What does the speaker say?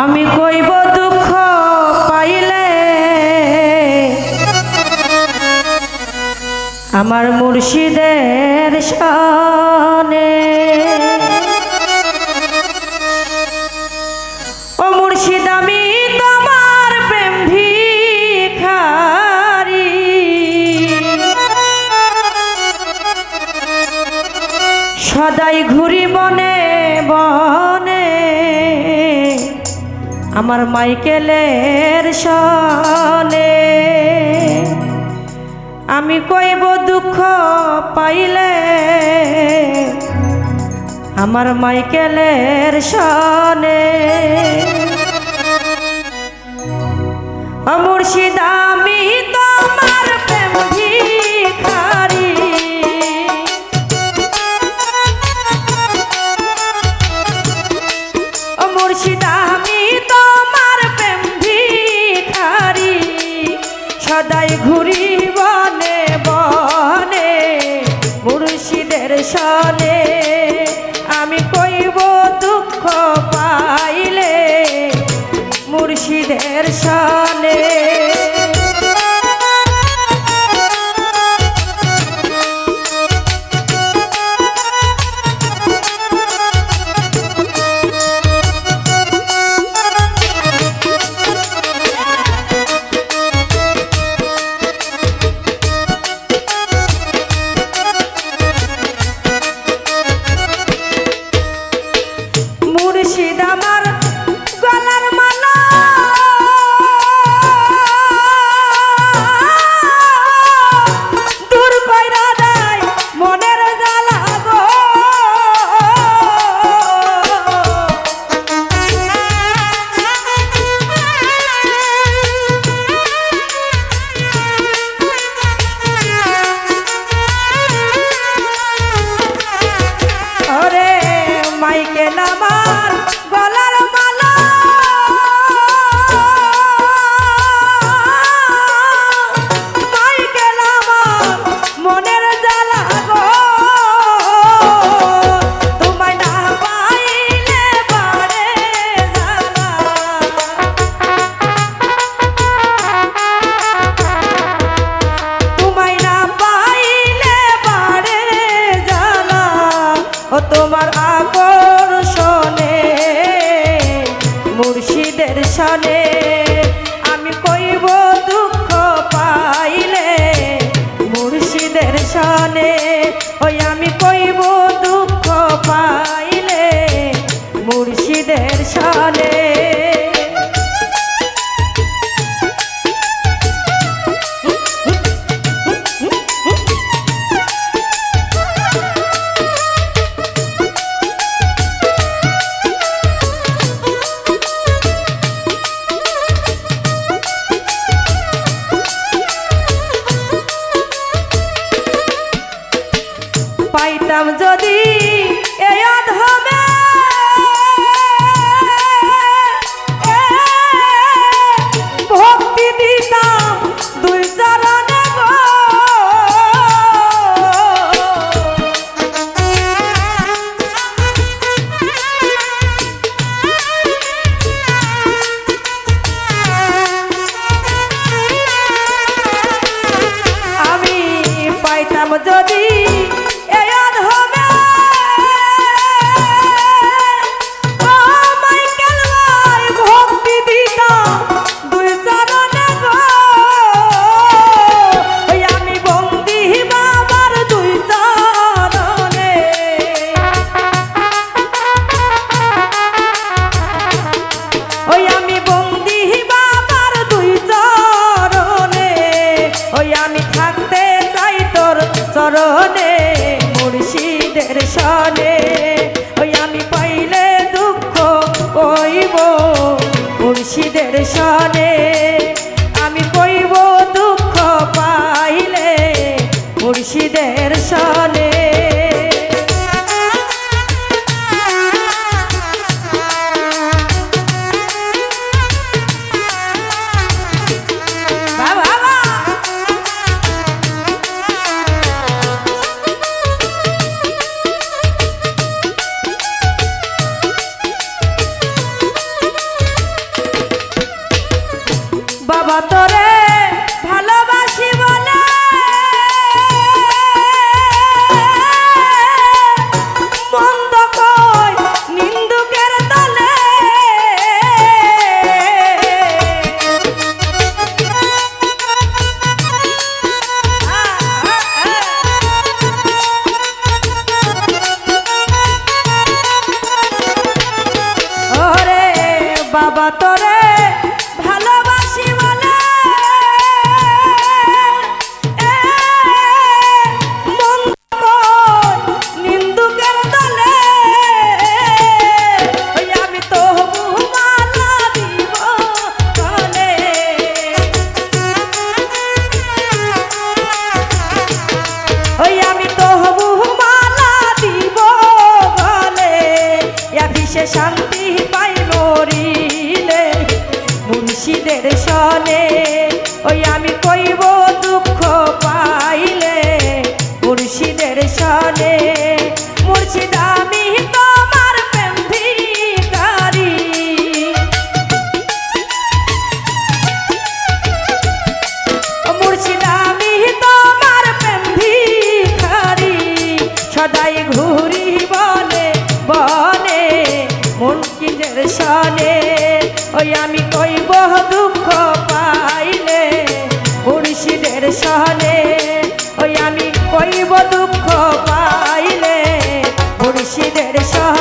আমি কইব দুঃখ পাইলে আমার মুর্শিদের শানে। ও মুর্শিদ আমি তোমার প্রেম ভিখারি, সদাই ঘুরি বনে বনে আমার মাইকেলের সনে। আমি কইব দুঃখ পাইলে আমার মাইকেলের সনে। ও মুর্শিদ আমি তোমার প্রেম ভিখারি, ও মুর্শিদ আমি তোমার প্রেম ভিখারি, সদাই ঘুরি বনে বনে মুর্শিদের সনে। আমি কইব দুঃখ পাইলে মুর্শিদের সনে। মুর্শিদ আমার গলার মালা, দূর কইরা দেয় মনের জ্বালা গো। ওরে মাইকেল আমার গলার মালা, মাইকেল আমার মনের জ্বালা গো। তোমায় না পাইলে বাড়ে জ্বালা, তোমায় না পাইলে বাড়ে জ্বালা। ও তোমার আকর্ষণে মুর্শিদের সনে। আমি কইব দুঃখ পাইলে মুর্শিদের সনে। ওই আমি কইব দুঃখ পাইলে মুর্শিদের সনে। পাইতাম যদি এই অধমে ভক্তি দিতাম দুই চরণে গো। আমি পাইতাম যদি চরণে মুর্শিদের সনে। ওই আমি পাইলে দুঃখ কইব মুর্শিদের সনে। আমি কইব দুঃখ পাইলে মুর্শিদের সনে। সে শান্তি পাই মরিলে মুর্শিদের সনে ওই আমি কইব দুঃখ পাইলে মুর্শিদের সনে মুর্শিদ আমি তোমার প্রেম ভিখারি মুর্শিদ আমি তোমার প্রেম ভিখারি সদাই ঘুরি বনে বনে মুর্শিদের সনে ওই আমি কইব দুঃখ পাইলে মুর্শিদের সনে ওই আমি কইব দুঃখ পাইলে মুর্শিদের সনে